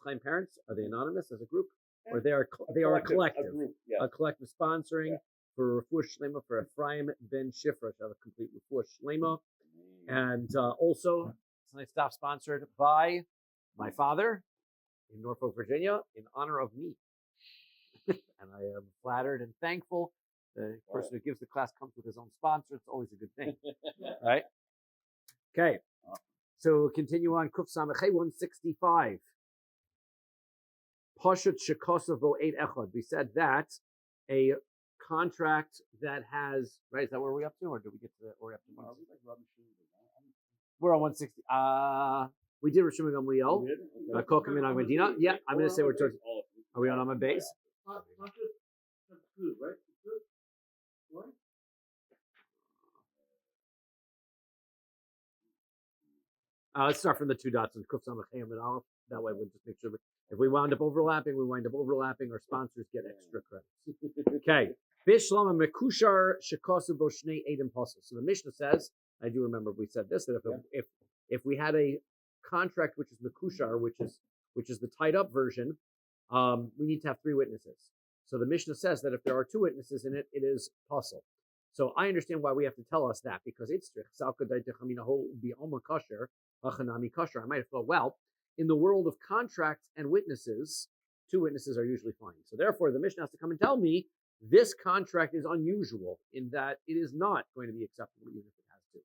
Chaim parents, are they anonymous as a group? Or they are a collective. A collective sponsoring for Refuah Shlema for Ephraim ben Shifra to have a complete Refuah Shlema. And also, tonight's staff sponsored by my father in Norfolk, Virginia, in honor of me. And I am flattered and thankful. The person who gives the class comes with his own sponsor. It's always a good thing. Right? Okay. So we'll continue on Kuf Samachay 165. Pashut Shekosov Bo 8 Echad. We said that a contract that has, right, is that where we're up to? Or did we get to, or up to 160? We're on 160. We did Rishon Gamliel. Kokim in Medina. Yeah, I'm going to say we're towards, are we on my base? Let's start from the two dots and Kuf Samachay and Aleph. That way we'll just make sure if we wind up overlapping, our sponsors get extra credits. Okay. Bishlama Mekushar Shekosu Bo Shnei Eidim Posel. So the Mishnah says, I do remember we said this, that if we had a contract which is Mekushar, which is the tied up version, we need to have 3 witnesses. So the Mishnah says that if there are 2 witnesses in it, it is Posel. So I understand why we have to tell us that, because it's I might have thought, well, in the world of contracts and witnesses, 2 witnesses are usually fine. So therefore, the Mishnah has to come and tell me this contract is unusual in that it is not going to be acceptable even if it has 2.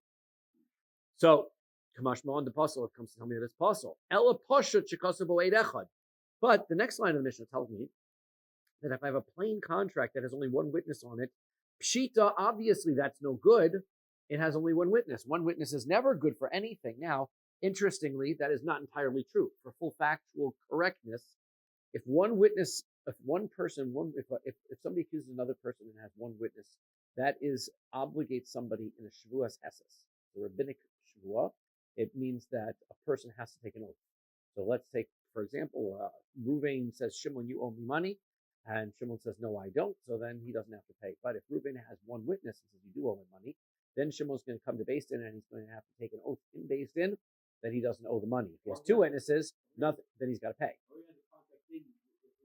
So, Kamashma on the puzzle, it comes to tell me that it's puzzle. Ela Poshut Shekosabo Eid Echad. But the next line of the Mishnah tells me that if I have a plain contract that has only 1 witness on it, Pshita, obviously that's no good. It has only 1 witness. 1 witness is never good for anything. Now, interestingly, that is not entirely true. For full factual correctness, if somebody accuses another person and has 1 witness, that obligates somebody in a Shavuos Hesses, the rabbinic Shavuah. It means that a person has to take an oath. So let's take, for example, Reuven says, Shimon, you owe me money. And Shimon says, no, I don't. So then he doesn't have to pay. But if Reuven has 1 witness and says, you do owe me money, then Shimon's going to come to Beis Din and he's going to have to take an oath in Beis Din that he doesn't owe the money. If he has 2 witnesses, nothing, then he's got to pay.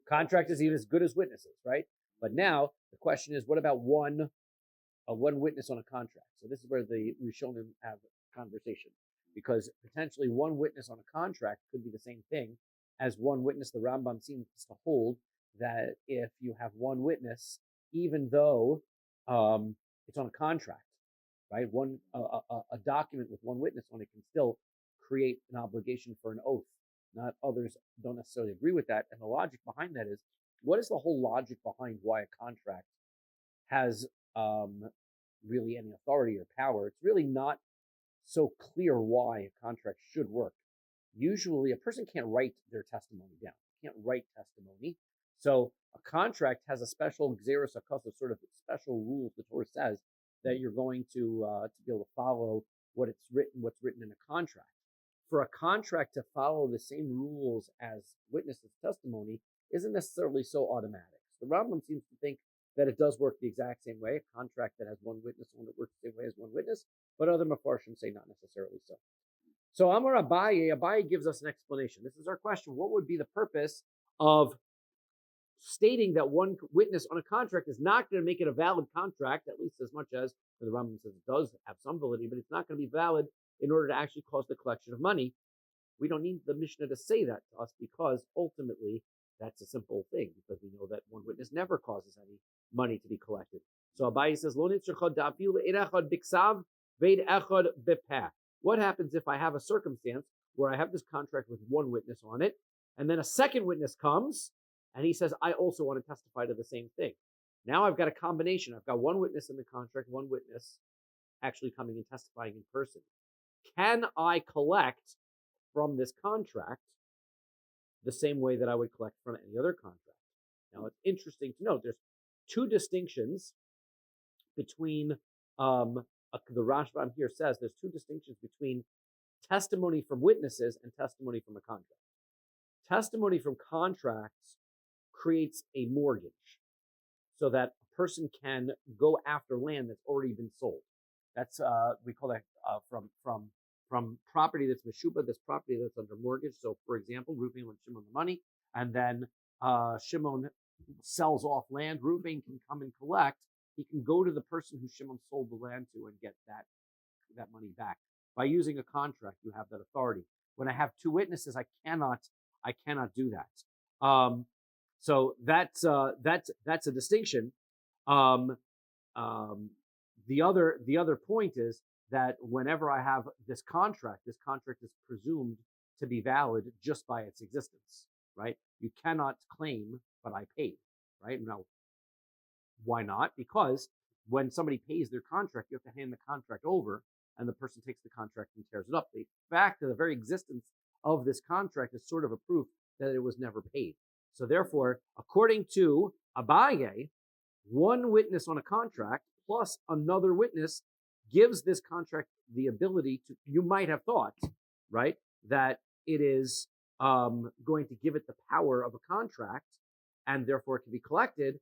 Contract is even as good as witnesses, right? But now the question is, what about one witness on a contract? So this is where the Rishonim have a conversation, because potentially 1 witness on a contract could be the same thing as 1 witness. The Rambam seems to hold that if you have 1 witness, even though it's on a contract, right? A document with 1 witness on it can still create an obligation for an oath. Not others don't necessarily agree with that. And the logic behind that is, what is the whole logic behind why a contract has really any authority or power? It's really not so clear why a contract should work. Usually a person can't write their testimony down. Can't write testimony. So a contract has a special xeris akasa, sort of special rules. The Torah says that you're going to be able to follow what's written in a contract. For a contract to follow the same rules as witnesses' testimony isn't necessarily so automatic. The Rambam seems to think that it does work the exact same way. A contract that has 1 witness on it works the same way as 1 witness, but other Mefarshim say not necessarily so. So Amar Abaye gives us an explanation. This is our question. What would be the purpose of stating that 1 witness on a contract is not going to make it a valid contract, at least as much as the Rambam says it does have some validity, but it's not going to be valid in order to actually cause the collection of money? We don't need the Mishnah to say that to us, because ultimately that's a simple thing, because we know that 1 witness never causes any money to be collected. So Abaye says, what happens if I have a circumstance where I have this contract with 1 witness on it, and then a second witness comes and he says, I also want to testify to the same thing? Now I've got a combination. I've got 1 witness in the contract, 1 witness actually coming and testifying in person. Can I collect from this contract the same way that I would collect from any other contract? Now, it's interesting to note there's 2 distinctions between, the Rashbam here says there's 2 distinctions between testimony from witnesses and testimony from a contract. Testimony from contracts creates a mortgage so that a person can go after land that's already been sold. That's we call that from from property that's Meshuba, this property that's under mortgage. So, for example, Reuven lent Shimon the money, and then Shimon sells off land. Reuven can come and collect. He can go to the person who Shimon sold the land to and get that money back. By using a contract, you have that authority. When I have two witnesses, I cannot do that. So that's a distinction. The other point is that whenever I have this contract is presumed to be valid just by its existence, right? You cannot claim, but I paid, right? Now, why not? Because when somebody pays their contract, you have to hand the contract over, and the person takes the contract and tears it up. The fact that the very existence of this contract is sort of a proof that it was never paid. So therefore, according to Abaye, one witness on a contract plus another witness gives this contract the ability to, you might have thought, right, that it is going to give it the power of a contract and therefore it can be collected.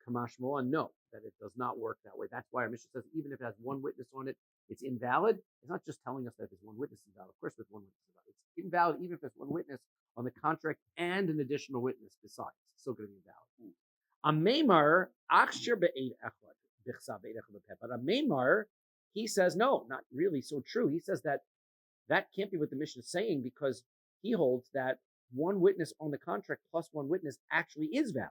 Kamash Moan, no, that it does not work that way. That's why our mission says even if it has one witness on it, it's invalid. It's not just telling us that there's one witness invalid. Of course, there's one witness invalid. It's invalid even if there's one witness on the contract and an additional witness besides. It's still going to be invalid. A Maimar, but a Maimar, he says, no, not really so true. He says that can't be what the mission is saying because he holds that one witness on the contract plus one witness actually is valid.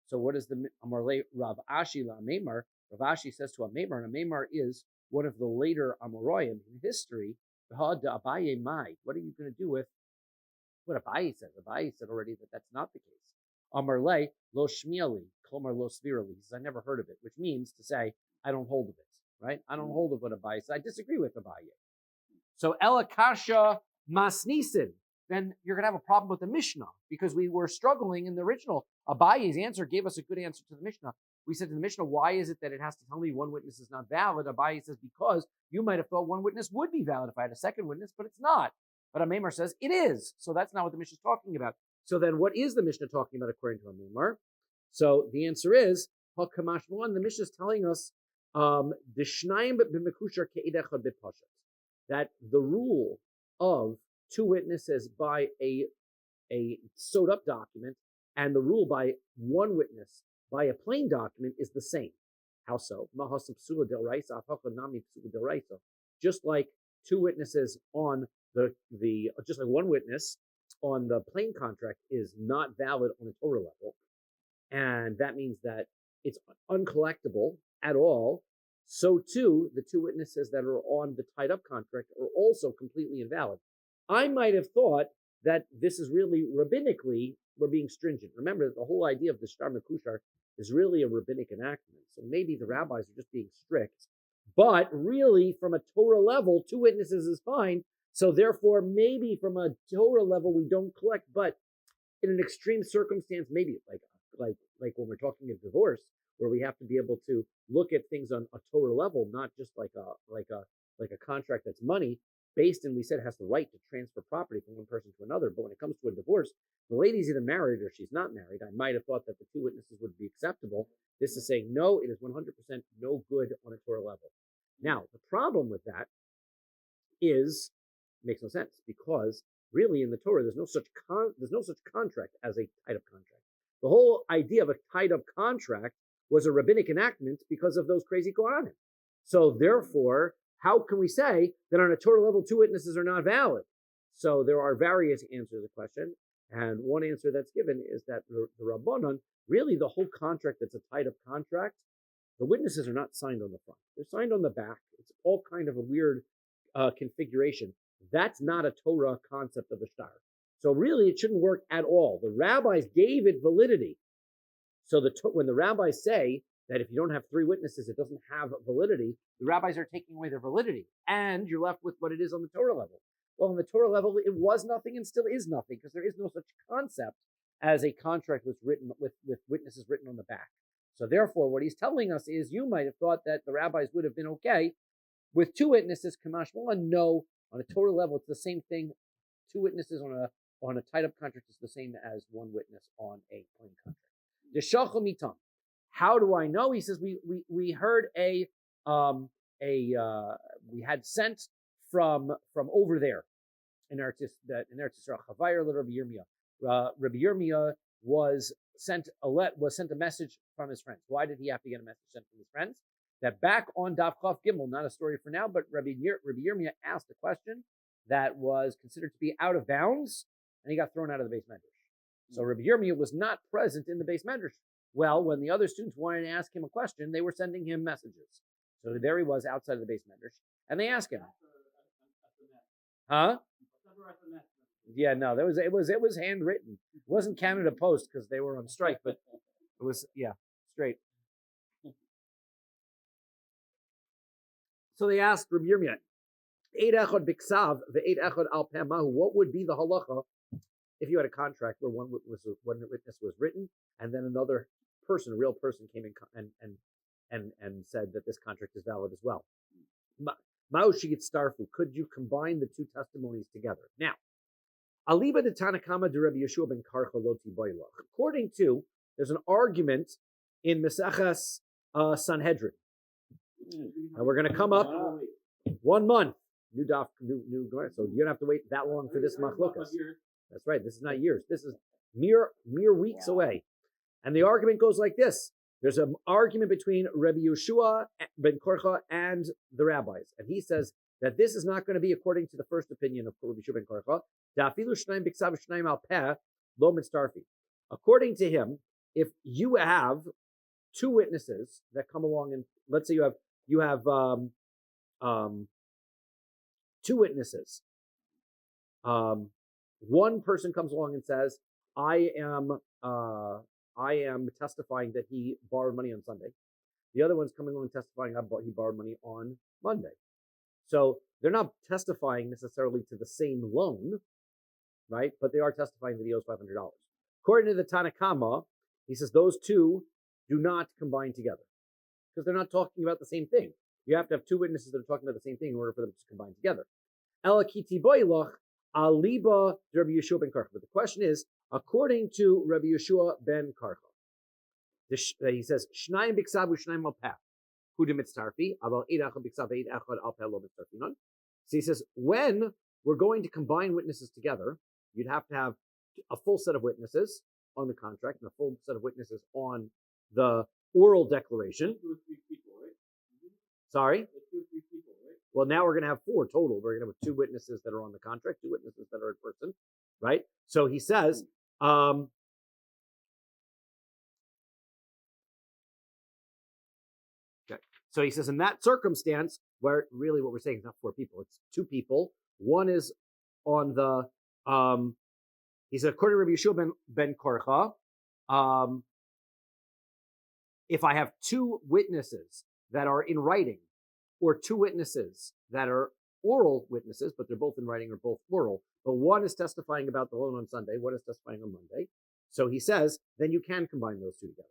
So what is the Amarle Rav Ashi la Maimar? Rav Ashi says to a Maimar, and a Maimar is one of the later Amoraim in history. What are you going to do with what Abaye said? Abaye said already that that's not the case. Amarle lo shmiali, klomar lo svirali. He says, I never heard of it, which means to say, I don't hold of it, right? I don't hold of what Abaye said. I disagree with Abaye. So Elakasha masnisin, then you're going to have a problem with the Mishnah because we were struggling in the original. Abaye's answer gave us a good answer to the Mishnah. We said to the Mishnah, why is it that it has to tell me one witness is not valid? Abaye says, because you might have thought one witness would be valid if I had a second witness, but it's not. But a Maimar says it is. So that's not what the Mishnah is talking about. So then what is the Mishnah talking about according to a Maimar? So the answer is, the Mishnah is telling us that the rule of two witnesses by a sewed up document and the rule by one witness by a plain document is the same. How so? Just like two witnesses on just like one witness on the plain contract is not valid on a Torah level, and that means that it's uncollectible at all. So too, the two witnesses that are on the tied up contract are also completely invalid. I might have thought that this is really rabbinically, we're being stringent. Remember that the whole idea of the Shtar Mekushar is really a rabbinic enactment. So maybe the rabbis are just being strict, but really from a Torah level, two witnesses is fine. So therefore, maybe from a Torah level, we don't collect, but in an extreme circumstance, maybe like when we're talking of divorce, where we have to be able to look at things on a Torah level, not just like a contract that's money based, and we said has the right to transfer property from one person to another. But when it comes to a divorce, the lady's either married or she's not married. I might have thought that the two witnesses would be acceptable. This is saying no, it is 100% no good on a Torah level. Now, the problem with that is makes no sense because really in the Torah there's no such contract as a tied up contract. The whole idea of a tied up contract was a rabbinic enactment because of those crazy Kohanim. So therefore, how can we say that on a Torah level two witnesses are not valid? So there are various answers to the question, and one answer that's given is that the Rabbanon, really the whole contract that's a tied up contract, the witnesses are not signed on the front. They're signed on the back. It's all kind of a weird configuration. That's not a Torah concept of a shtar. So really, it shouldn't work at all. The rabbis gave it validity. So when the rabbis say that if you don't have three witnesses, it doesn't have validity, the rabbis are taking away their validity, and you're left with what it is on the Torah level. Well, on the Torah level, it was nothing and still is nothing, because there is no such concept as a contract with witnesses written on the back. So therefore, what he's telling us is you might have thought that the rabbis would have been okay with two witnesses, Kamash Moan. No, on a Torah level, it's the same thing. Two witnesses on a tied-up contract is the same as one witness on a plain contract. Deshachol mitam. How do I know? He says we heard we had sent from over there in Eretz Yisrael. Chavayir Rabbi Yirmiyah. Rabbi Yirmiyah was sent a message from his friends. Why did he have to get a message sent from his friends? That back on Daf Chav Gimel, not a story for now, but Rabbi Yirmiyah asked a question that was considered to be out of bounds, and he got thrown out of the base medrash. So Rabbi Yirmiyah was not present in the base medrash. Well, when the other students wanted to ask him a question, they were sending him messages. So there he was outside of the base medrash, and they asked him, "Huh? Yeah, no, it was handwritten. It wasn't Canada Post because they were on strike, but it was straight." So they asked Rabbi Yirmiyah, what would be the halacha if you had a contract where one witness was written and then another person, a real person, came in and said that this contract is valid as well? Could you combine the two testimonies together? Now, Aliba de Tanakama de Rabbi Yeshua ben Karcha Loti Boilach. According to, there's an argument in Mesechas Sanhedrin. And we're going to come up 1 month. New Gemara. So you don't have to wait that long for this machlokas. That's right. This is not years. This is mere weeks away. And the argument goes like this. There's an argument between Rabbi Yeshua ben Korcha and the rabbis. And he says that this is not going to be according to the first opinion of Rabbi Yeshua ben Korcha. According to him, if you have two witnesses that come along, and let's say you have two witnesses. One person comes along and says, I am testifying that he borrowed money on Sunday. The other one's coming along testifying he borrowed money on Monday. So they're not testifying necessarily to the same loan, right? But they are testifying that he owes $500. According to the Tanakama, he says those two do not combine together because they're not talking about the same thing. You have to have two witnesses that are talking about the same thing in order for them to combine together. Elakiti boilach aliba Rabbi Yeshua ben Karcha. But the question is, according to Rabbi Yeshua ben Karcha, he says, Shnayim biksav u'shnayim al peh. Hudim mitztarfi, aval eid echad biksav eid echad al peh lo mitztarfinon. So he says, when we're going to combine witnesses together, you'd have to have a full set of witnesses on the contract and a full set of witnesses on the oral declaration. 2 or 3 people, right? Sorry? 2 or 3 people, right? Well, now we're going to have 4 total. We're going to have 2 witnesses that are on the contract, 2 witnesses that are in person, right? So he says, okay. So he says, in that circumstance, where really what we're saying is not 4 people, it's 2 people. One is on the, he said, according to Rabbi Yeshua ben Korcha, if I have 2 witnesses that are in writing, or 2 witnesses that are oral witnesses, but they're both in writing or both oral, but one is testifying about the loan on Sunday, one is testifying on Monday. So he says, then you can combine those 2 together,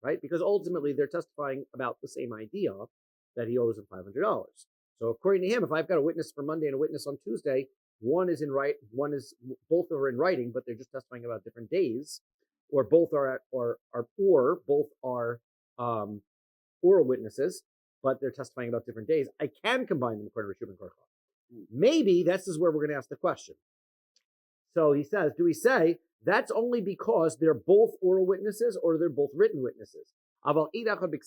right? Because ultimately they're testifying about the same idea that he owes him $500. So according to him, if I've got a witness for Monday and a witness on Tuesday, both are in writing, but they're just testifying about different days, or both are oral witnesses, but they're testifying about different days. I can combine them according to Rishub and Korcha. Maybe this is where we're going to ask the question. So he says, do we say that's only because they're both oral witnesses or they're both written witnesses? But maybe Rabbi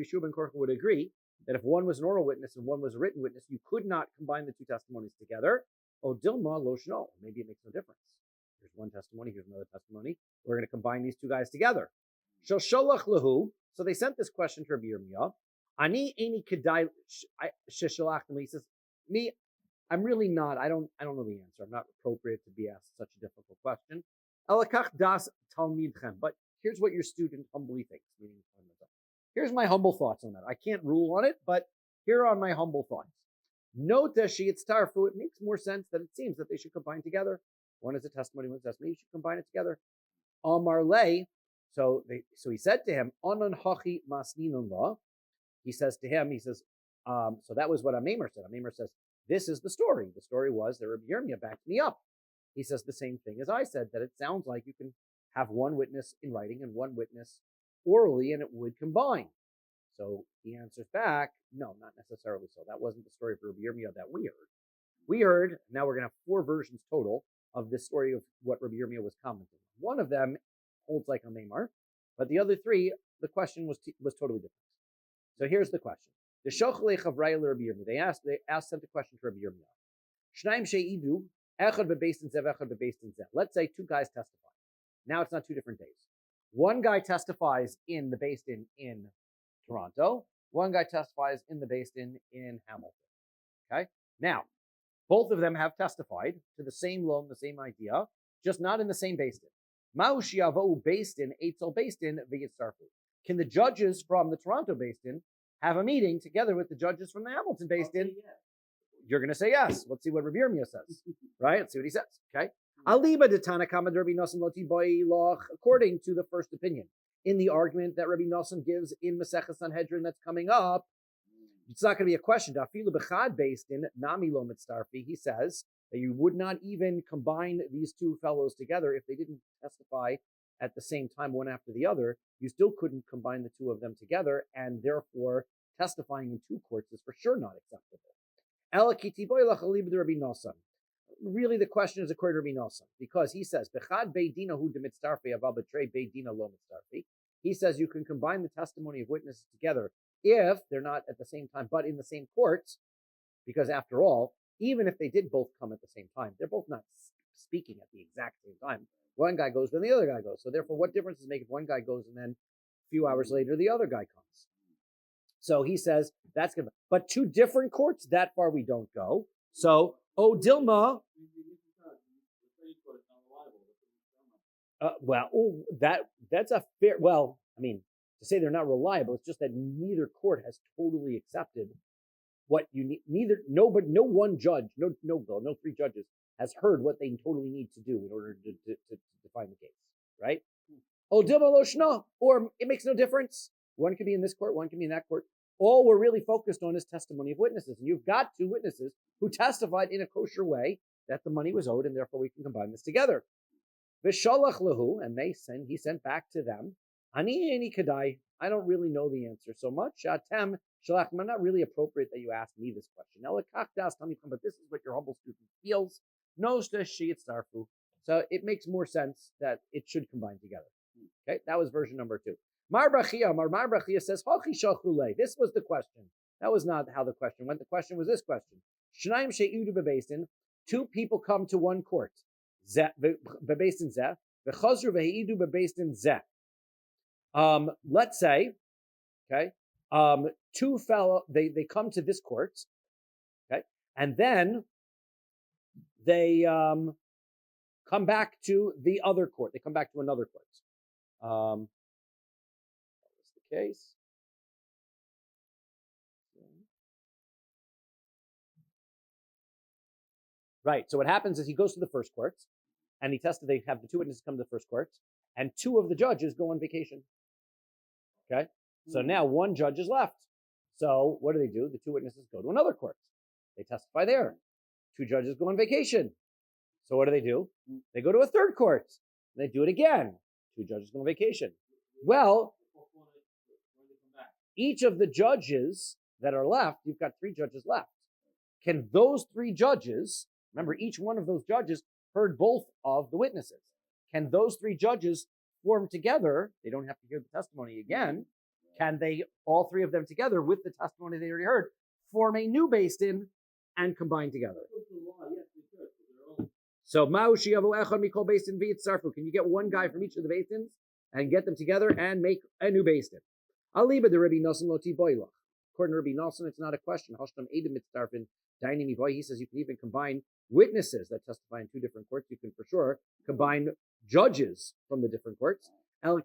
Yeshua ben Korcha would agree that if one was an oral witness and one was a written witness, you could not combine the 2 testimonies together. Oh, Dilma lo shno. Maybe it makes no difference. Here's one testimony, here's another testimony. We're going to combine these 2 guys together. So they sent this question to Rabbi Yirmiyah. Ani eni kedai sheshalachtem. He says, me, I'm really not. I don't know the answer. I'm not appropriate to be asked such a difficult question. Elakach das talmidchem. But here's what your student humbly thinks. Here's my humble thoughts on that. I can't rule on it, but here are my humble thoughts. Note that it makes more sense that it seems that they should combine together. One is a testimony, one is a testimony. You should combine it together. Amar lei. So he said to him, Anan hachi masninun la. He says to him, so that was what Amemar said. Amemar says, this is the story. The story was that Rabbi Yirmiyah backed me up. He says the same thing as I said, that it sounds like you can have one witness in writing and one witness orally, and it would combine. So he answers back, no, not necessarily so. That wasn't the story for Rabbi Yirmiyah that we heard. We heard, now we're going to have 4 versions total of this story of what Rabbi Yirmiyah was commenting on. One of them holds like a Maimar, but the other 3, the question was totally different. So here's the question. The Shochlei Chavraya Rabbi Yirmiyah, they sent the question to Rabbi Yirmiyah. Shnaim She'idu, Echad bebeis din zeh, Echad bebeis din zeh. Let's say 2 guys testify. Now it's not 2 different days. One guy testifies in the Beis Din in Toronto. One guy testifies in the Beis Din in Hamilton. Okay? Now, both of them have testified to the same loan, the same idea, just not in the same Beis Din. Ma'u shi'avou Beis Din eitzel Beis Din v'yitzarfu. Can the judges from the Toronto Beis Din have a meeting together with the judges from the Hamilton Beis Din? You're going to say yes. Let's see what Rabbi Yirmiyah says. Right? Let's see what he says. Okay? Aliba de Tanakama Rabbi Nosson Loti Boy Loch, according to the first opinion, in the argument that Rabbi Nosson gives in Maseches Sanhedrin that's coming up, it's not going to be a question. Dafilu bechad based in Nami lo mitzarfi. He says that you would not even combine these 2 fellows together if they didn't testify at the same time, one after the other. You still couldn't combine the 2 of them together, and therefore testifying in 2 courts is for sure not acceptable. Really, the question is according to Rabbi Nosson, because he says, he says you can combine the testimony of witnesses together if they're not at the same time, but in the same courts, because after all, even if they did both come at the same time, they're both not speaking at the exact same time. One guy goes, then the other guy goes. So therefore, what difference does it make if one guy goes and then a few hours later the other guy comes? So he says that's good. But 2 different courts, that far we don't go. So, Dilma. That's a fair. Well, I mean, to say they're not reliable, it's just that neither court has totally accepted what you need. No 3 judges has heard what they totally need to do in order to define the case, right? Dilma loshna, or it makes no difference. One could be in this court, one could be in that court. All we're really focused on is testimony of witnesses. And you've got 2 witnesses who testified in a kosher way that the money was owed, and therefore we can combine this together. V'shalach lahu, and he sent back to them, Ani kadai, I don't really know the answer so much. Atem shalach, not really appropriate that you ask me this question. But this is what your humble student feels. So it makes more sense that it should combine together. Okay, that was version number 2. Mar Brachia says, this was the question. That was not how the question went. The question was this question. Shnaim she'idu bebeis, 2 people come to one court. Bebeis din zeh, v'chazru v'he'idu bebeis din zeh. Let's say, okay, 2 fellow, they come to this court, okay, and then they come back to the other court. They come back to another court. That was the case. Right. So what happens is he goes to the first court, and he tested. They have the 2 witnesses come to the first court, and 2 of the judges go on vacation. Okay. So now 1 judge is left. So what do? The 2 witnesses go to another court. They testify there. 2 judges go on vacation. So what do? They go to a 3rd court. And they do it again. 2 judges go on vacation. Well, each of the judges that are left, you've got 3 judges left. Can those 3 judges, remember, each one of those judges heard both of the witnesses. Can those 3 judges form together? They don't have to hear the testimony again. Can they, all 3 of them together with the testimony they already heard, form a new Beis Din and combine together? So, can you get 1 guy from each of the Beis Dins and get them together and make a new Beis Din? Aliba the Rabbi Nosson Loti Boilach. According to Rabbi Nosson, it's not a question. He says you can even combine witnesses that testify in 2 different courts. You can for sure combine judges from the different courts. The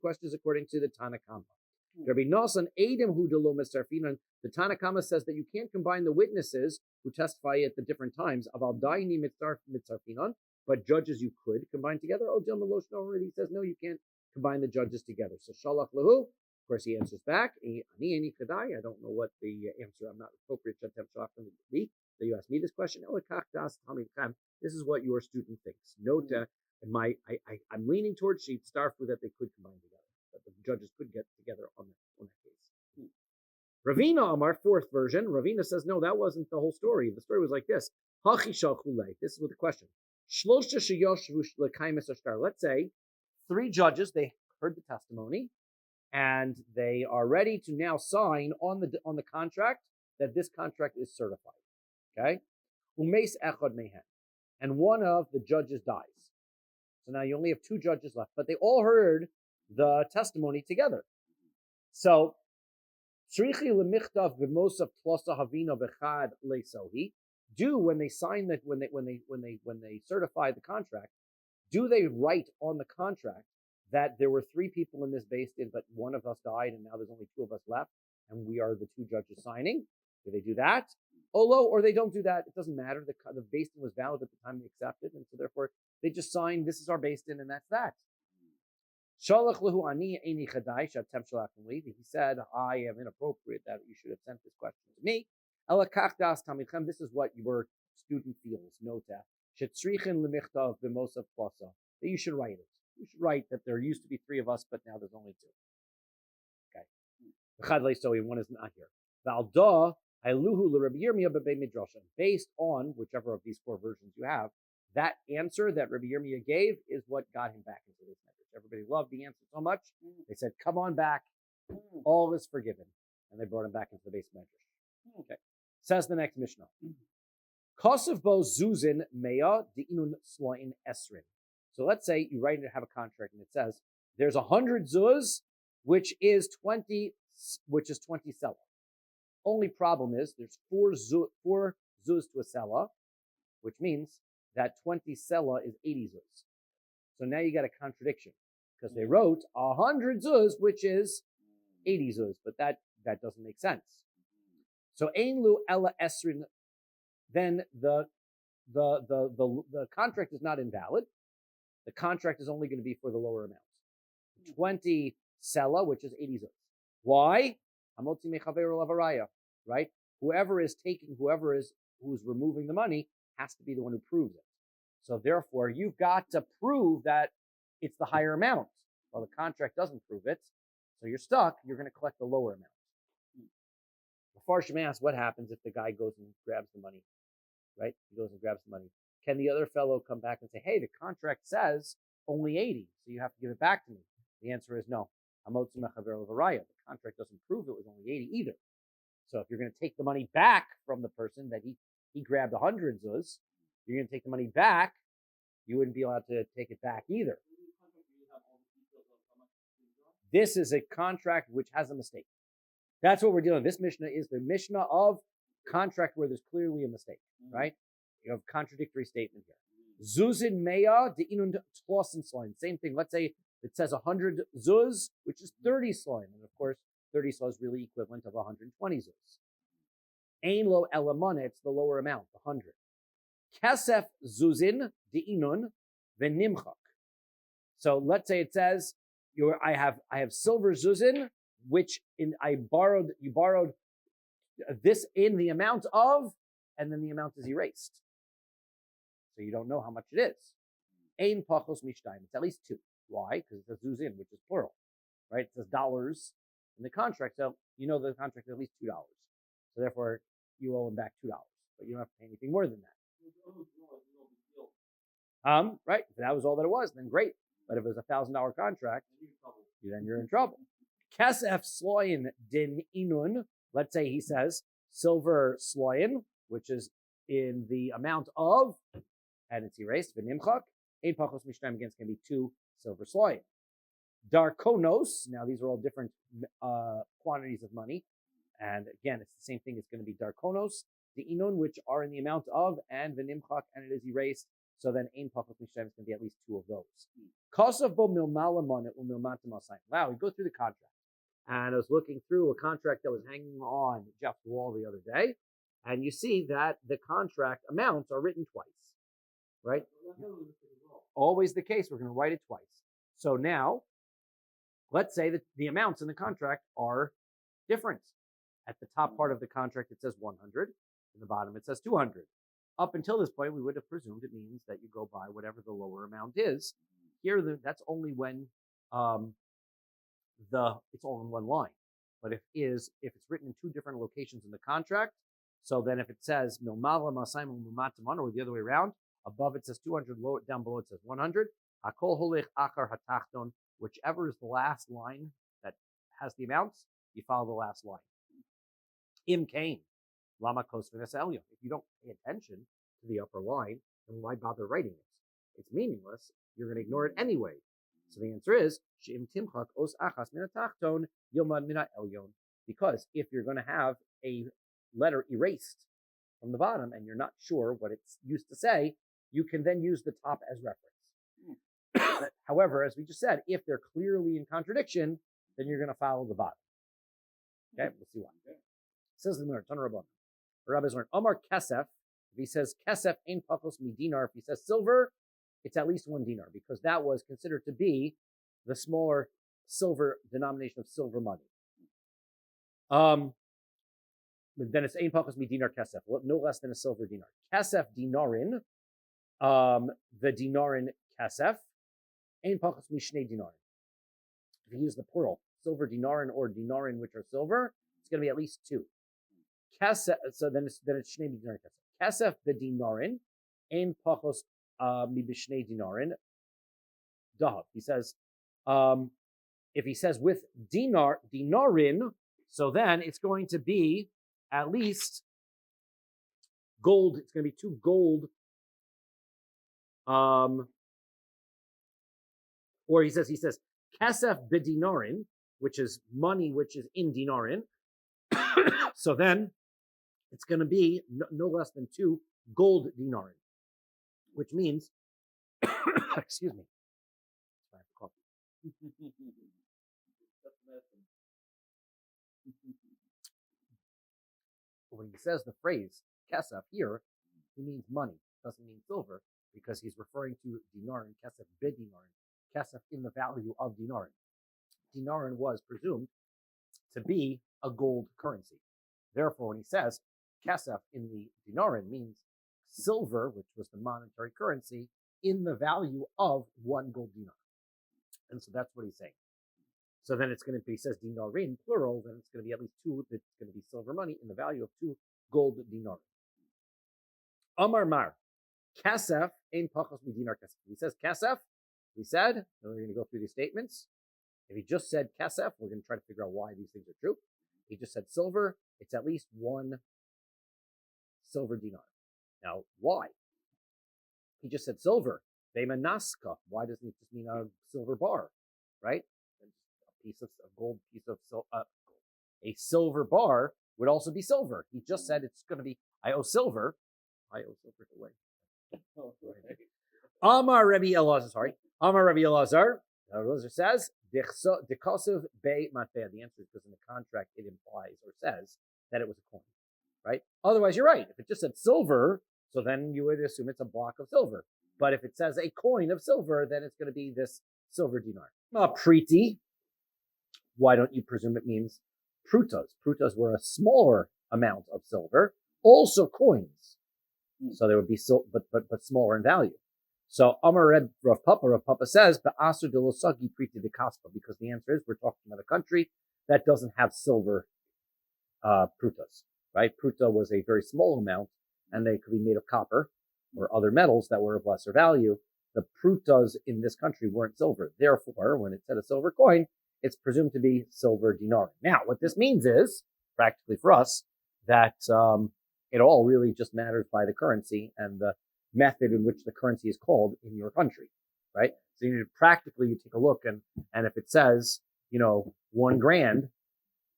question is according to the Tanakama. Rabbi Nosson, the Tanakama says that you can't combine the witnesses who testify at the different times. But judges you could combine together. He says no, you can't combine the judges together. So shalach lahu. Of course, he answers back. I don't know what the answer. I'm not appropriate to be. So you asked me this question. This is what your student thinks. Note, I'm leaning towards sheet starfu that they could combine together. that the judges could get together on that case. Ravina Amar, fourth version. Ravina says, no, that wasn't the whole story. The story was like this. This is what the question. Let's say 3 judges, they heard the testimony, and they are ready to now sign on the contract that this contract is certified. Okay? Umeis echad mehen. And one of the judges dies. So now you only have 2 judges left, but they all heard the testimony together. So do when they sign that when they certify the contract, do they write on the contract that there were 3 people in this Beis Din, but one of us died and now there's only 2 of us left and we are the 2 judges signing? Do they do that? Olo, or they don't do that? It doesn't matter. The Beis Din was valid at the time they accepted, and so therefore they just sign, this is our Beis Din, and that's that. He said, I am inappropriate that you should have sent this question to me. This is what your student feels. Note that you should write it. You should write that there used to be 3 of us, but now there's only 2. Okay. So one is not here. Based on whichever of these 4 versions you have, that answer that Rabbi Yirmiyah gave is what got him back into this message. Everybody loved the answer so much, they said, come on back, all is forgiven. And they brought him back into the base medrash. Okay. Says the next Mishnah. Kosev bo zuzin meya di'inun sloin esrin. So let's say you write and have a contract and it says, there's 100 zuz, which is 20 sela. Only problem is there's 4 zuz to a sela, which means that 20 sela is 80 zuz. So now you got a contradiction because they wrote 100 zuz, which is 80 zuz, but that doesn't make sense. So ein lu ella esrin, then the contract is not invalid. The contract is only going to be for the lower amount. 20 sela, which is 80 zuz. Why? Right? Who's removing the money has to be the one who proves it. So therefore, you've got to prove that it's the higher amount. Well, the contract doesn't prove it, so you're stuck. You're going to collect the lower amount. The Farshim asks, what happens if the guy goes and grabs the money? Right? He goes and grabs the money. Can the other fellow come back and say, hey, the contract says only 80, so you have to give it back to me? The answer is no. The contract doesn't prove it was only 80 either. So if you're going to take the money back from the person that he grabbed 100 zuz, you're going to take the money back, you wouldn't be allowed to take it back either. This is a contract which has a mistake. That's what we're dealing with. This Mishnah is the Mishnah of contract where there's clearly a mistake, right? You have contradictory statement here. Zuzin meya de'inun tlosin slime. Same thing. Let's say it says 100 zuz, which is 30 slime. And of course, 30 slime is really equivalent of 120 zuz. Ein lo elamana, it's the lower amount, the 100. Kesef zuzin de'inun v'nimchak. So let's say it says I have silver zuzin, which you borrowed this in the amount of, and then the amount is erased. So you don't know how much it is. Ein pachos mishtayim. It's at least 2. Why? Because it says zuzin, which is plural, right? It says dollars in the contract, so you know the contract is at least $2. So therefore, you owe him back $2, but you don't have to pay anything more than that. Right? If that was all that it was, then great. But if it was $1,000 contract, then you're in trouble. Kesef sloyin din inun. Let's say he says silver sloyin, which is in the amount of, and it's erased. V'nimchak. Ein pachos mishtayim, again, it's going to be 2 silver sloyin. Darkonos. Now these are all different quantities of money, and again, it's the same thing. It's going to be darkonos, the inun, which are in the amount of, and v'nimchak, and it is erased. So then, ein pachos mishtayim is going to be at least 2 of those. Kosav bo milmalamon it milmatim asayim. Wow, we go through the contract. And I was looking through a contract that was hanging on Jeff's wall the other day, and you see that the contract amounts are written twice, right? Always the case. We're going to write it twice. So now, let's say that the amounts in the contract are different. At the top part of the contract, it says 100. In the bottom, it says 200. Up until this point, we would have presumed it means that you go by whatever the lower amount is. Here, that's only when it's all in one line. But if it's written in two different locations in the contract, so then if it says milmala masayim umataman, or the other way around, above it says 200, down below it says 100. Hakol holech achar hatachton, whichever is the last line that has the amounts, you follow the last line. Im kain lama kos v'neselyon. If you don't pay attention to the upper line, then why bother writing it? It's meaningless. You're going to ignore it anyway. So the answer is she'im timchak os achas min hatachton yomad min ha'elyon. Because if you're going to have a letter erased from the bottom and you're not sure what it's used to say, you can then use the top as reference. However, as we just said, if they're clearly in contradiction, then you're going to follow the bottom. Okay, we'll see why. Says the Gemara, Tanur Rabban. Rabbi's learned Omar Kesef. If he says Kesef ein pachos mi dinar, if he says silver, it's at least 1 dinar, because that was considered to be the smaller silver denomination of silver money. Then it's ein pachos mi dinar kesef, no less than a silver dinar. Kesef dinarin, the dinarin kesef, ein pachos mi shnei dinarin. If you use the plural, silver dinarin or dinarin, which are silver, it's going to be at least 2. Kesef, so then it's shnei dinarin kesef. Kesef bedinarin, ein pachos mi b'shnei dinarin. Dahav. He says, if he says with dinarin, so then it's going to be at least gold. It's going to be 2 gold. Or he says kasef bedinarin, which is money, which is in dinarin. So then it's going to be no less than 2 gold dinarin, which means, excuse me. I have coffee. When he says the phrase kesef here, he means money. Doesn't mean silver, because he's referring to dinarin, kesef bedinarin, kesef in the value of dinarin. Dinarin was presumed to be a gold currency. Therefore, when he says kesef in the dinarin, means silver, which was the monetary currency, in the value of 1 gold dinar. And so that's what he's saying. So then it's going to be, he says dinarin, plural, then it's going to be at least 2, that's going to be silver money in the value of 2 gold dinar. Amar Mar, kasef ein pachos mi dinar kasef. He says kasef, we said, and we're going to go through these statements. If he just said kasef, we're going to try to figure out why these things are true. He just said silver, it's at least 1 silver dinar. Now, why? He just said silver. Vemanaska. Why doesn't it just mean a silver bar, right? A gold piece of a silver bar would also be silver. He just said it's going to be, I owe silver away. Amar Rabbi Elazar, Amar Rabbi Elazar says, Dekosiv Bei Matbea. The answer is because in the contract it implies or says that it was a coin, right? Otherwise, you're right. If it just said silver, so then you would assume it's a block of silver. But if it says a coin of silver, then it's going to be this silver dinar. Priti. Why don't you presume it means prutas? Prutas were a smaller amount of silver, also coins. So they would be but smaller in value. So Amar Rav Papa says, Ba'asur de losagi priti de kaspa, because the answer is we're talking about a country that doesn't have silver prutas, right? Pruta was a very small amount, and they could be made of copper or other metals that were of lesser value. The prutas in this country weren't silver. Therefore, when it said a silver coin, it's presumed to be silver dinar. Now, what this means is, practically for us, that it all really just matters by the currency and the method in which the currency is called in your country, right? So you take a look, and if it says, $1 grand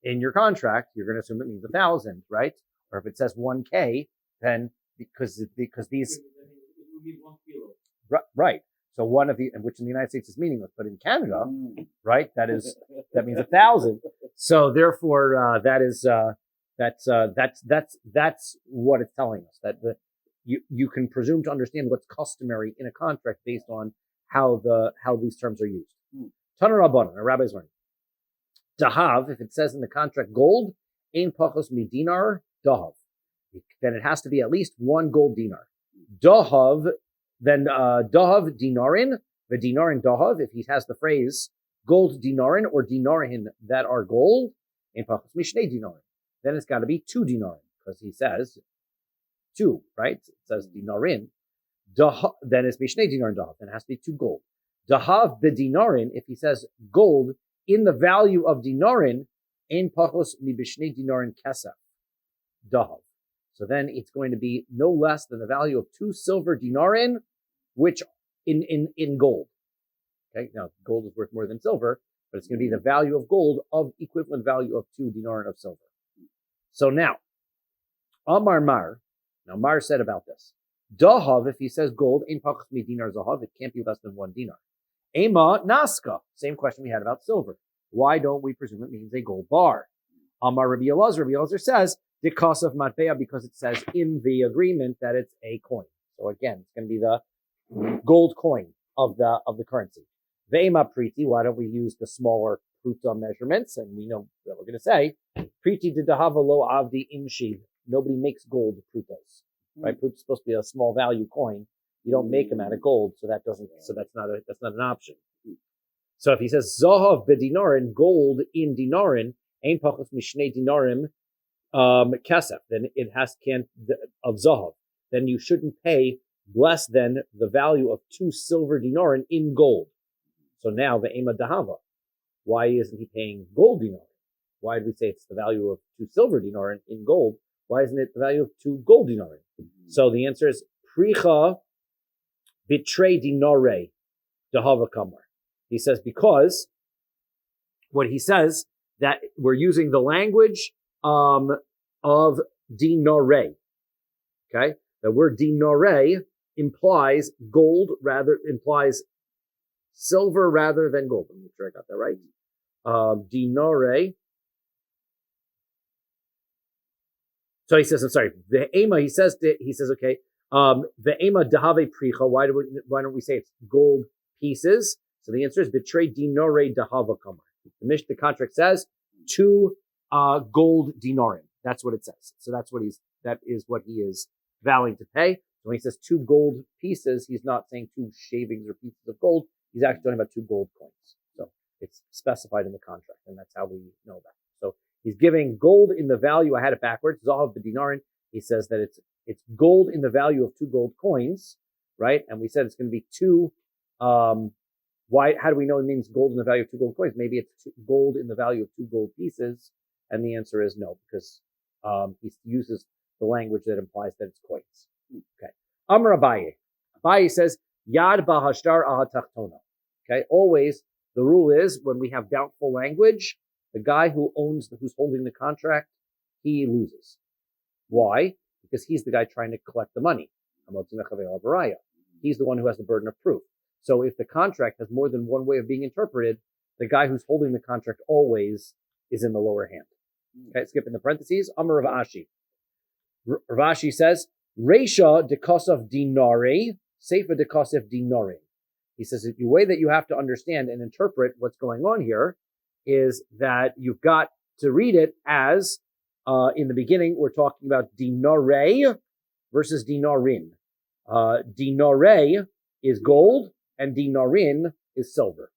in your contract, you're going to assume it means 1,000, right? Or if it says 1K, then because these, right? So one of the, which in the United States is meaningless, but in Canada, right? That means 1,000. So therefore, that's what it's telling us, that you can presume to understand what's customary in a contract based on how these terms are used. Tanur Rabbanan, a rabbi's learning. Dahav, if it says in the contract gold, ein pachos mi dinar, dahav. Then it has to be at least 1 gold dinar. Dahav, then dahav dinarin, the dinarin dahav, if he has the phrase gold dinarin or dinarin that are gold, in pachos mishnei dinarin. Then it's got to be 2 dinarin, because he says 2, right? It says dinarin. Then it's mishnei dinarin dahav. Then it has to be 2 gold. Dahav bedinarin, if he says gold in the value of dinarin, in pachos mibishnei dinarin kesef dahav. So then it's going to be no less than the value of 2 silver dinarin, which in gold. Okay, now gold is worth more than silver, but it's going to be the value of gold of equivalent value of 2 dinarin of silver. So now, Amar Mar, now Mar said about this. Dahav, if he says gold, in pachos mi dinar zahav, it can't be less than 1 dinar. Ema naska, same question we had about silver. Why don't we presume it means a gold bar? Amar Rabbi Elazar says, the cost of matbea, because it says in the agreement that it's a coin. So again, it's going to be the gold coin of the currency. Ve'ema priti, why don't we use the smaller pruta measurements? And we know what we're going to say. Priti didahava lo avdi imshi. Nobody makes gold prutas, right? Pruta's supposed to be a small value coin. You don't make them out of gold, so that's not an option. So if he says zahav bedinarin, gold in dinarin, ein pachos mishnei dinarim kesef, then it can't of zahav. Then you shouldn't pay less than the value of 2 silver dinarin in gold. So now the ema dahava, why isn't he paying gold dinarin? Why did we say it's the value of 2 silver dinarin in gold? Why isn't it the value of 2 gold dinarin? So the answer is pricha bitrei dinare dahava kamar. He says because what he says that we're using the language of dinare. Okay, the word dinare implies silver rather than gold. Let me make sure I got that right. Dinare. So he says, I'm sorry. The ema. He says, okay. The ema dahave pricha. Why don't we say it's gold pieces? So the answer is betray dinare dahava kamar. The contract says 2 gold dinarim. That's what it says. So that is what he is vowing to pay. When he says 2 gold pieces, he's not saying 2 shavings or pieces of gold. He's actually talking about 2 gold coins. So it's specified in the contract, and that's how we know that. So he's giving gold in the value. I had it backwards. Zahav b'dinarin. He says that it's gold in the value of 2 gold coins, right? And we said it's going to be 2. Why? How do we know it means gold in the value of 2 gold coins? Maybe it's gold in the value of 2 gold pieces, and the answer is no, because he uses the language that implies that it's coins. Okay. Amar Abaye. Abaye says yad bahashtar ahatachtona. Okay. Always the rule is when we have doubtful language, the guy who's holding the contract, he loses. Why? Because he's the guy trying to collect the money. He's the one who has the burden of proof. So if the contract has more than one way of being interpreted, the guy who's holding the contract always is in the lower hand. Okay, skipping the parentheses. Amar Rav Ashi. Rav Ashi says, Reisha dekosov dinare, Seifa dekosov dinare. He says the way that you have to understand and interpret what's going on here is that you've got to read it as, in the beginning, we're talking about dinare versus dinarin. Dinare is gold and dinarin is silver.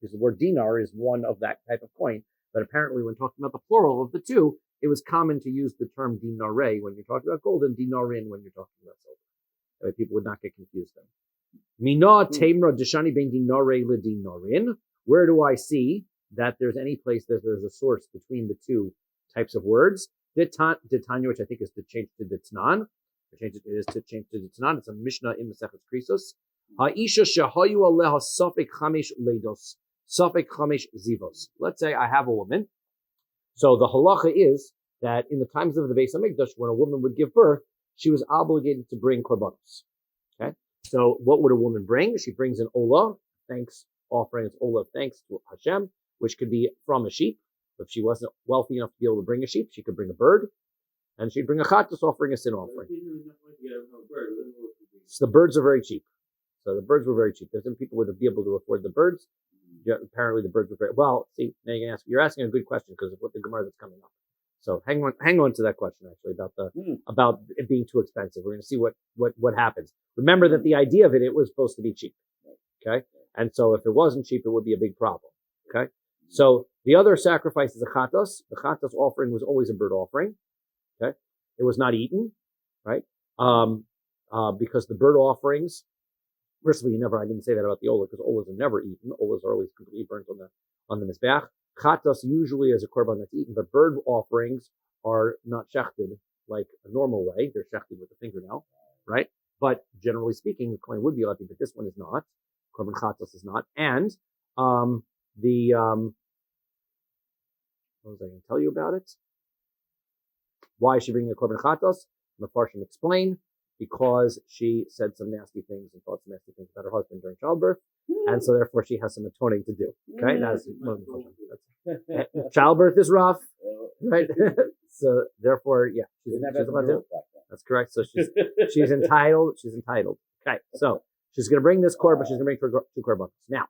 Because the word dinar is one of that type of coin. But apparently when talking about the plural of the two, it was common to use the term dinare when you're talking about gold and dinarin when you're talking about silver. That way people would not get confused then. Mina temra deshani ben dinare le dinarin. Where do I see that there's any place that there's a source between the two types of words? Ditanya, which I think is to change to ditnan. It is to change to ditnan. It's a Mishnah in Masechet Krisos. Ha'isha shahayu aleha safek chamesh leidos. Safek chamesh zivos. Let's say I have a woman. So the halacha is that in the times of the Beis Hamikdash, when a woman would give birth, she was obligated to bring korbanos. Okay. So what would a woman bring? She brings an olah, thanks offering, it's olah thanks to Hashem, which could be from a sheep. If she wasn't wealthy enough to be able to bring a sheep, she could bring a bird, and she'd bring a chatas offering, a sin offering. So the birds are very cheap. So the birds were very cheap. Some people would be able to afford the birds. Yeah, apparently the birds were very well. See, now you're asking a good question because of what the Gemara that's coming up. So hang on to that question actually about it being too expensive. We're going to see what happens. Remember that the idea of it was supposed to be cheap. Okay, And so if it wasn't cheap, it would be a big problem. Okay. So the other sacrifice is a chatas. The chatas offering was always a bird offering. Okay. It was not eaten, right? Because the bird offerings, first of all, I didn't say that about the olah, because olas are never eaten. Olas are always completely burnt on the mizbeach. Chatas usually is a korban that's eaten, but bird offerings are not shechted like a normal way. They're shechted with the fingernail, right? But generally speaking, the coin would be allowed to, but this one is not. Korban chatas is not. And what was I going to tell you about it? Why is she bringing a korban chatas? The Farshim explain, because she said some nasty things and thought some nasty things about her husband during childbirth, and so therefore she has some atoning to do. Okay, that's childbirth is rough, right? So therefore, yeah, she's allowed to. That's correct. So she's entitled. She's entitled. Okay, so she's going to bring this korban. She's going to bring two korbanos. Now,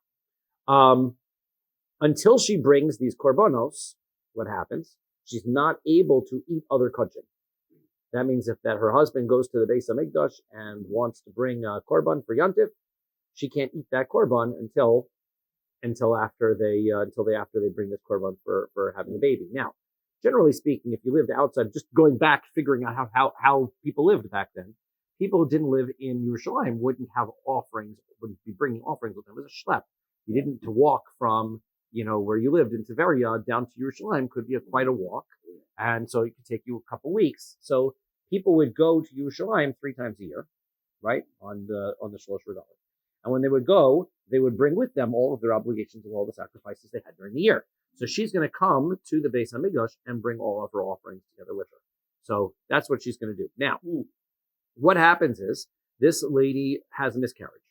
until she brings these korbanos, what happens? She's not able to eat other kachim. That means if that her husband goes to the Beis Hamikdash and wants to bring a korban for Yantif, she can't eat that korban until after they bring this korban for having a baby. Now, generally speaking, if you lived outside, just going back, figuring out how people lived back then, people who didn't live in Yerushalayim wouldn't have offerings, wouldn't be bringing offerings with them. It was a schlep. You didn't to walk from where you lived in Tiberia down to Yerushalayim could be quite a walk, and so it could take you a couple weeks. So people would go to Yerushalayim 3 times a year, right, on the Shlosh Rodal. And when they would go, they would bring with them all of their obligations of all the sacrifices they had during the year. So she's going to come to the Beis Hamikdash and bring all of her offerings together with her. So that's what she's going to do. Now, what happens is this lady has a miscarriage.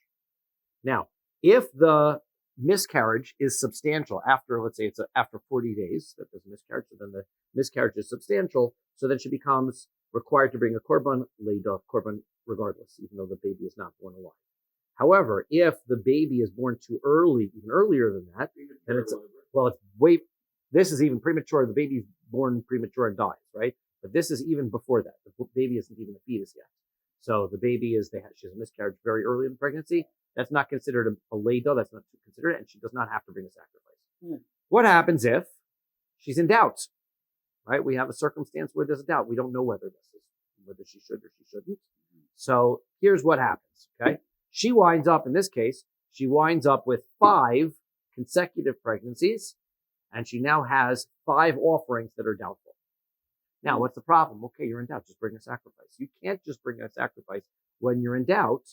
Now, if the miscarriage is substantial after, let's say after 40 days that there's a miscarriage, so then the miscarriage is substantial, so then she becomes required to bring a korban leida, korban regardless, even though the baby is not born alive. However, if the baby is born too early, even earlier than that, then this is even premature. The baby's born premature and dies, right? But this is even before that. The baby isn't even a fetus yet. So the baby she has a miscarriage very early in the pregnancy. That's not considered a leida. That's not considered, and she does not have to bring a sacrifice. What happens if she's in doubt? Right? We have a circumstance where there's a doubt. We don't know whether she should or she shouldn't. So here's what happens. Okay. She winds up, in this case, with 5 consecutive pregnancies, and she now has 5 offerings that are doubtful. Now, what's the problem? Okay, you're in doubt. Just bring a sacrifice. You can't just bring a sacrifice when you're in doubt,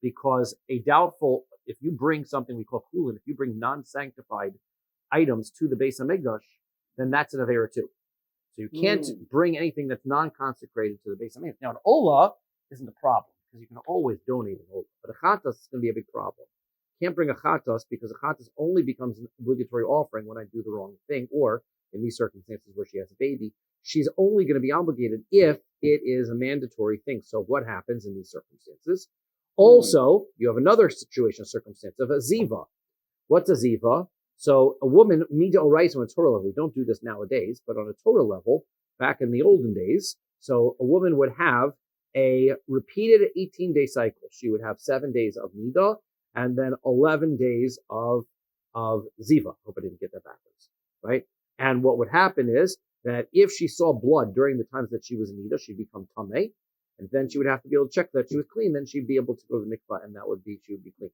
because if you bring something we call chulin, if you bring non-sanctified items to the Beis Hamikdash, then that's an avera too. So you can't bring anything that's non-consecrated to the Beis Hamikdash. Now, an olah isn't a problem, because you can always donate an olah. But a chatas is going to be a big problem. You can't bring a chatas, because a chatas only becomes an obligatory offering when I do the wrong thing, or in these circumstances where she has a baby, she's only going to be obligated if it is a mandatory thing. So what happens in these circumstances? Also, you have another circumstance of a ziva. What's a ziva? So a woman, mida oraisa on a Torah level, we don't do this nowadays, but on a Torah level, back in the olden days, so a woman would have a repeated 18-day cycle. She would have 7 days of nida and then 11 days of ziva. Hope I didn't get that backwards, right? And what would happen is that if she saw blood during the times that she was in nida, she'd become tameh, and then she would have to be able to check that she was clean. Then she'd be able to go to the mikvah, and she would be clean.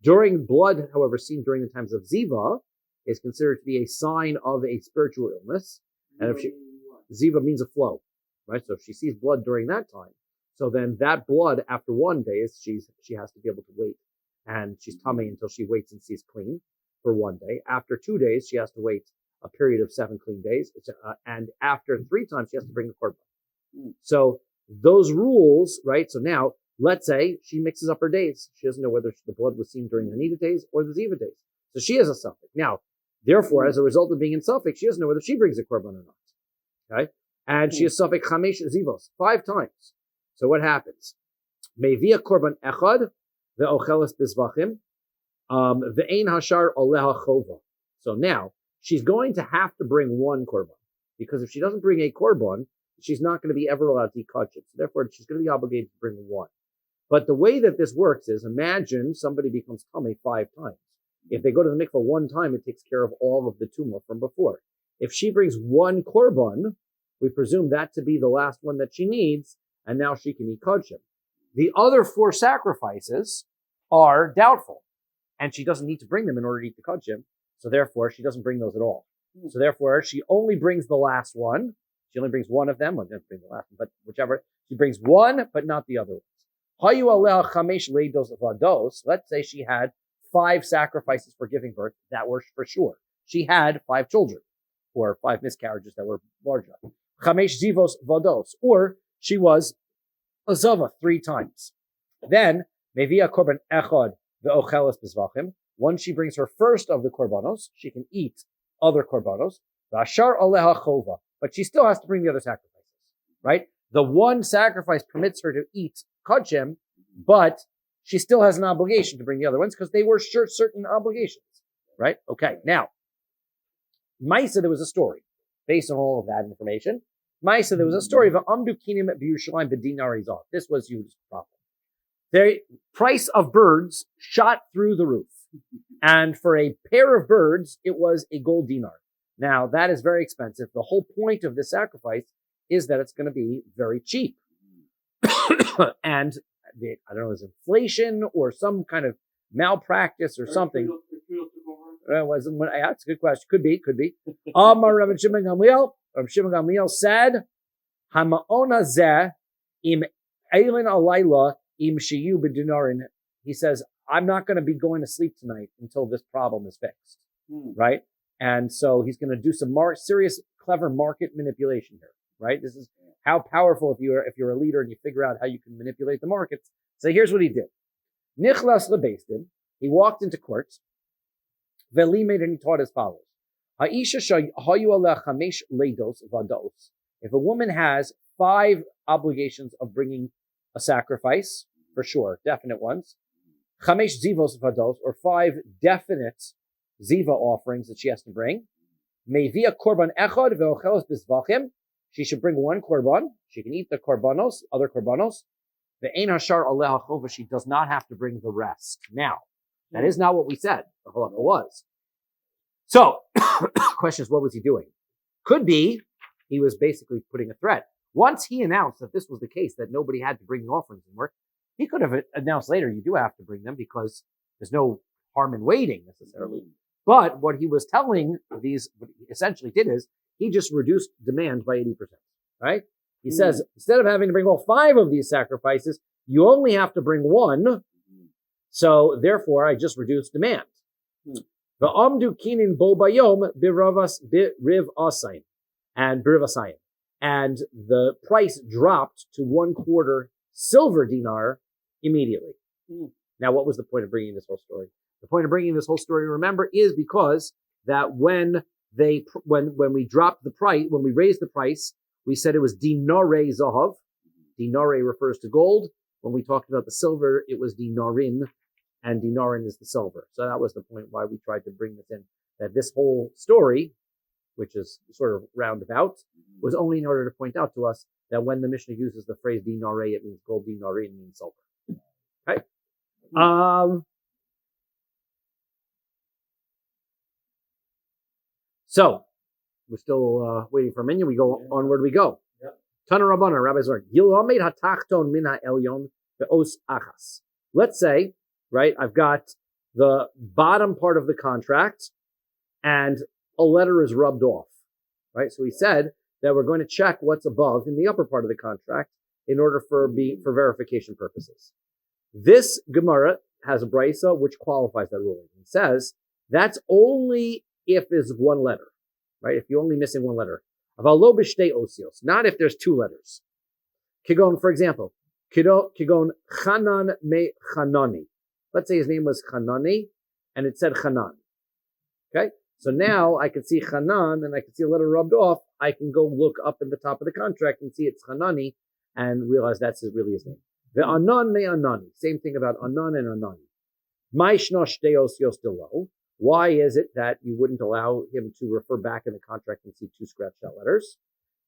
During blood, however, seen during the times of ziva, is considered to be a sign of a spiritual illness. And ziva means a flow, right? So if she sees blood during that time, so then that blood after 1 day she has to be able to wait, and she's tameh until she waits and sees clean for 1 day. After 2 days, she has to wait a period of 7 clean days, and after 3 times, she has to bring the korban. So those rules, right? So now, let's say she mixes up her days. She doesn't know whether the blood was seen during the nida days or the ziva days. So she has a suffix. Now, therefore, as a result of being in suffix, she doesn't know whether she brings a korban or not. Okay? And she has suffix chamesh zivos 5 times. So what happens? Mevia korban echad ve'ocheles bizvachim ve'ein hashar oleha chova. So now, she's going to have to bring 1 korban, because if she doesn't bring a korban, she's not going to be ever allowed to eat kachim. So therefore, she's going to be obligated to bring 1. But the way that this works is, imagine somebody becomes tummy 5 times. If they go to the mikvah 1 time, it takes care of all of the tumah from before. If she brings 1 korban, we presume that to be the last one that she needs, and now she can eat kodshim. The other 4 sacrifices are doubtful, and she doesn't need to bring them in order to eat the kodshim, so therefore she doesn't bring those at all. So therefore she only brings the last one. She only brings one of them. Well, she doesn't bring the last one, but whichever. She brings one, but not the other ones. Let's say she had 5 sacrifices for giving birth that were for sure. She had 5 children, or 5 miscarriages that were large enough. Chamesh zivos vados, or she was a zava 3 times. Then mevia korban echad ve'ocheles bezvachim. Once she brings her first of the korbanos, she can eat other korbanos. V'ashar aleha chova, but she still has to bring the other sacrifices, right? The one sacrifice permits her to eat kodshim, but she still has an obligation to bring the other ones because they were certain obligations, right? Okay, now, Maisa, there was a story based on all of that information. Maisa, there was a story of Amdu Kinim B'Yushalayim B'Dinar Izah. This was Yehud's problem. The price of birds shot through the roof. And for a pair of birds, it was a gold dinar. Now, that is very expensive. The whole point of this sacrifice is that it's going to be very cheap. And I don't know, is inflation or some kind of malpractice or something? That's a good question. Could be. Amar Rabbi Shimon Gamliel said, "Hama'ona zeh im eilin alayla im shiyu b'dinarin." He says, "I'm not going to be going to sleep tonight until this problem is fixed." Right? And so he's going to do some serious, clever market manipulation here. Right? This is how powerful if you're a leader and you figure out how you can manipulate the markets. So here's what he did. Nichlas lebeisdin. He walked into court. Velimed, and he taught as follows. If a woman has 5 obligations of bringing a sacrifice, for sure, definite ones, chamesh zivos vados, or 5 definite ziva offerings that she has to bring, mevia korban echad ve'ochelos bizvachim, she should bring 1 korban. She can eat the korbanos, other korbanos. Ve'ein hashar aleha chova, she does not have to bring the rest. Now, that is not what we said. The halacha was. So, question is, what was he doing? Could be he was basically putting a threat. Once he announced that this was the case, that nobody had to bring the offerings anymore, he could have announced later, you do have to bring them because there's no harm in waiting necessarily. But what he was telling what he essentially did is, he just reduced demand by 80%, right? He says, instead of having to bring all 5 of these sacrifices, you only have to bring 1. So therefore, I just reduced demand. The amdu kinin bo bayom biriv asayin and biriv asayin, and the price dropped to 1/4 silver dinar immediately. Now, what was the point of bringing this whole story? The point of bringing this whole story, remember, is because that when we dropped the price, when we raised the price, we said it was dinare zahav. Dinare refers to gold. When we talked about the silver, it was dinarin, and dinarin is the silver. So that was the point why we tried to bring this in. That this whole story, which is sort of roundabout, was only in order to point out to us that when the Mishnah uses the phrase dinare, it means gold, dinarin means silver. Okay? So, we're still waiting for a minyan. We go onward. We go. Tana Rabbana, Rabbi's learned. Yilamed hatachton min ha'elyon ve'os achas. Let's say, right, I've got the bottom part of the contract and a letter is rubbed off, right? So he said that we're going to check what's above in the upper part of the contract in order for verification purposes. This Gemara has a brisa which qualifies that ruling. It says that's only if there's 1 letter, right? If you're only missing 1 letter. Avalo b'shtei osios, not if there's 2 letters. Kigon, for example, Kigon Chanan me Chanani. Let's say his name was Chanani, and it said Chanan. Okay? So now I can see Chanan, and I can see a letter rubbed off. I can go look up in the top of the contract and see it's Chanani, and realize that's really his name. The Anan me Anani. Same thing about Anan and Anani. Maishna shtei osios delo. Why is it that you wouldn't allow him to refer back in the contract and see 2 scratched out letters?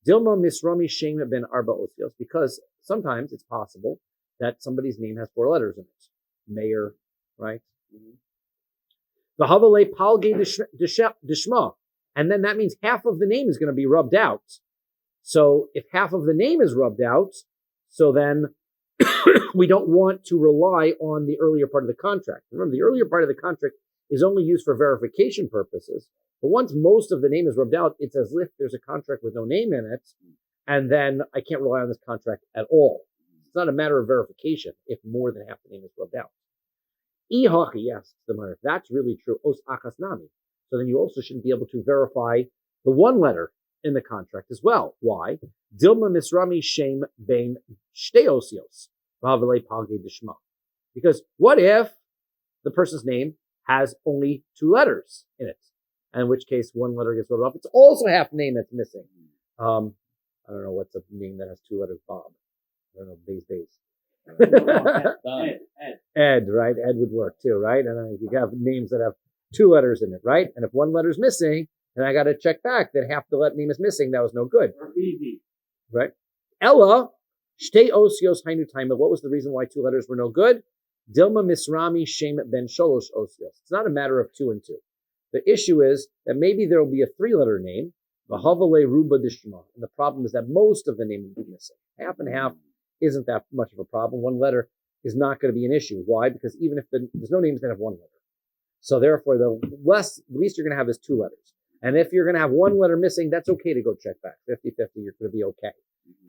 Dilma misrami shema ben arba osios, because sometimes it's possible that somebody's name has 4 letters in it. Mayor, right? V'havale palge dishma. And then that means half of the name is going to be rubbed out. So if half of the name is rubbed out, so then we don't want to rely on the earlier part of the contract. Remember, the earlier part of the contract is only used for verification purposes. But once most of the name is rubbed out, it's as if there's a contract with no name in it, and then I can't rely on this contract at all. It's not a matter of verification if more than half the name is rubbed out. Ihachi, yes, if that's really true, os achasnami. So then you also shouldn't be able to verify the one letter in the contract as well. Why? Dilma misrami shem bein shtei osios v'havale palge dishma. Because what if the person's name has only 2 letters in it, and in which case one letter gets rubbed off? It's also half the name that's missing. I don't know what's a name that has 2 letters. Bob. I don't know. Bays. Ed, right? Ed would work too, right? And you have names that have 2 letters in it, right? And if one letter's missing, then I got to check back that half the name is missing. That was no good, right? Ella shtei osios hainu taima. What was the reason why 2 letters were no good? Dilma misrami shem ben sholosh osios. It's not a matter of 2 and 2. The issue is that maybe there will be a 3-letter name, v'havale ruba dishma, and the problem is that most of the name will be missing. Half and half isn't that much of a problem. 1 letter is not going to be an issue. Why? Because even if there's no names that have 1 letter, so therefore the least you're going to have is 2 letters. And if you're going to have 1 letter missing, that's okay to go check back. 50-50, you're going to be okay.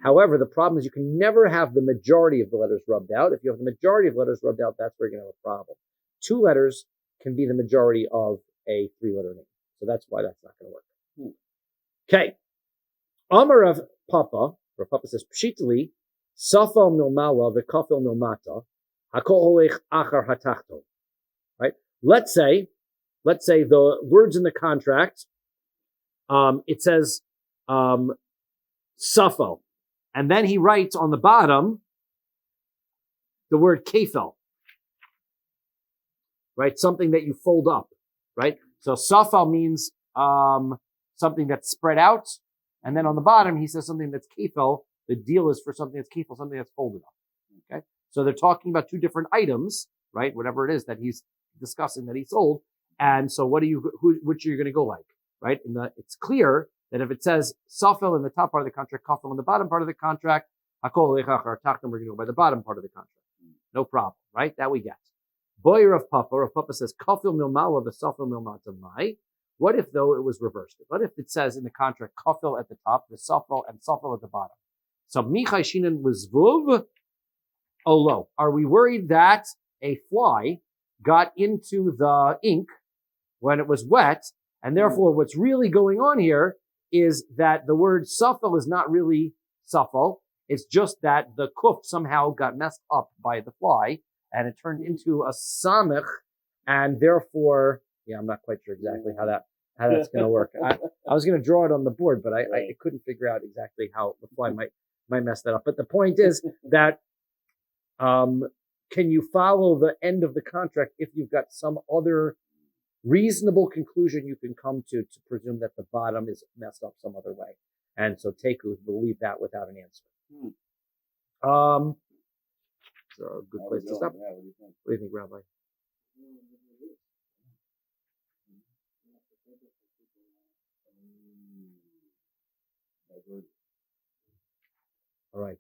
However, the problem is you can never have the majority of the letters rubbed out. If you have the majority of letters rubbed out, that's where you're going to have a problem. 2 letters can be the majority of a 3-letter name. So that's why that's not going to work. Okay. Amar of Papa, where Papa says, Pshitli, Safal milmala v'kafel milmata, hakol holech achar hatachto. Right? Let's say the words in the contract, it says Safal. And then he writes on the bottom the word kefel. Right? Something that you fold up. Right? So Safal means something that's spread out. And then on the bottom, he says something that's kefel. The deal is for something that's kefel, something that's folded up. Okay? So they're talking about 2 different items, right? Whatever it is that he's discussing that he sold. And so which are you going to go like, right? It's clear that if it says Safel in the top part of the contract, Kafel in the bottom part of the contract, Hakol Lechach Tachtim, we're going to go by the bottom part of the contract. No problem, right? That we get. Boyer of Papa says Kafel Milmala v'Safel Milmata Mai. What if though it was reversed? What if it says in the contract Kafel at the top, the Safel and Safel at the bottom? So Michai Shinen Lizvuv Olo. Are we worried that a fly got into the ink when it was wet, and therefore what's really going on here is that the word Safel is not really Safel. It's just that the kuf somehow got messed up by the fly, and it turned into a samech, and therefore, I'm not quite sure exactly how that's going to work. I was going to draw it on the board, but I couldn't figure out exactly how the fly might mess that up. But the point is that can you follow the end of the contract if you've got some other reasonable conclusion you can come to presume that the bottom is messed up some other way? And so Teku will leave that without an answer. So a good place to stop. What do you think, Rabbi? All right.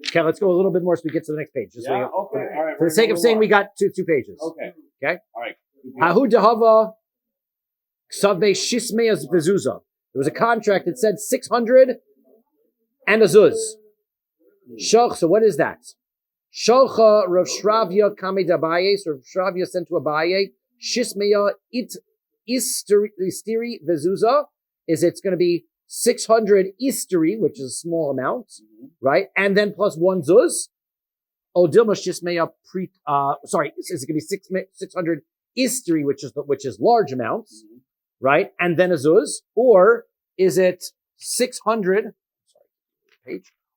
Okay, let's go a little bit more so we get to the next page. Okay. All right. For the sake of saying we got two pages. Okay. All right. Hahu dehava ksavbe shismeas vezuza. There was a contract that said 600 and a zuz. Shach. So what is that? Shalcha Rav Shravya Kamei Abaye. So Rav Shravya sent to Abaye. Shismeya it istiri vezuza. Is it's going to be 600 istiri, which is a small amount, right? And then plus 1 zuz. Odilma shismeya is it going to be 600 istiri, which is large amounts, right? And then a zuz, or is it 600?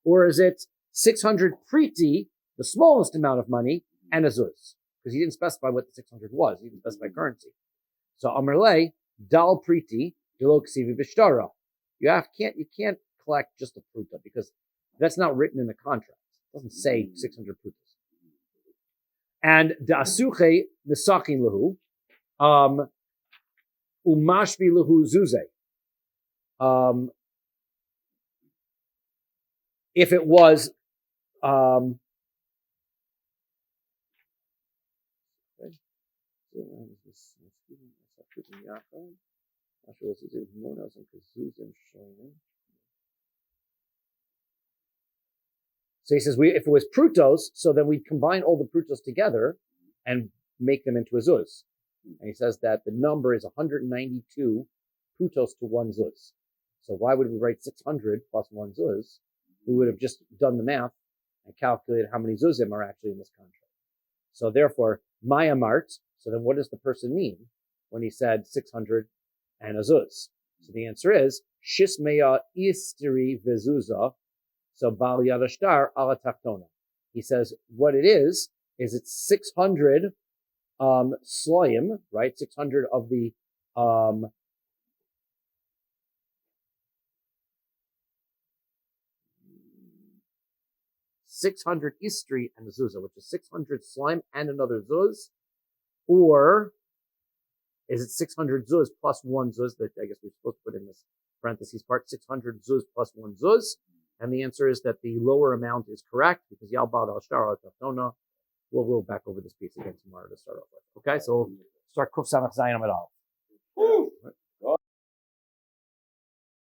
Or is it 600 priti, the smallest amount of money, and a zuz? Because he didn't specify what the 600 was. He didn't specify currency. So Amarle, dal priti, You can't collect just a pruta because that's not written in the contract. It doesn't say 600 prutas. And da'asuche misakin lahu, umashvi lahu zuze. If it was, so he says, if it was prutos, so then we combine all the prutos together and make them into a zuz. And he says that the number is 192 prutos to one zuz. So why would we write 600 plus one zuz? We would have just done the math and calculated how many zuzim are actually in this contract. So therefore, Maya Mart, so then what does the person mean when he said 600 and a zuz? So the answer is, Shismeya istiri vezuza, so Bal Yadashtar ala taktona. He says what it is it's 600 sloyim, right? 600 of the 600 istri and a zuzah, which is 600 slime and another zuz, or is it 600 zuz plus one zuz that I guess we're supposed to put in this parentheses part, 600 zuz plus one zuz? And the answer is that the lower amount is correct because Yalbad al-Shtar al-Taftona. We'll go back over this piece again tomorrow to start off with. Okay, so we'll start Kuf Samach Zayin Amid Aleph.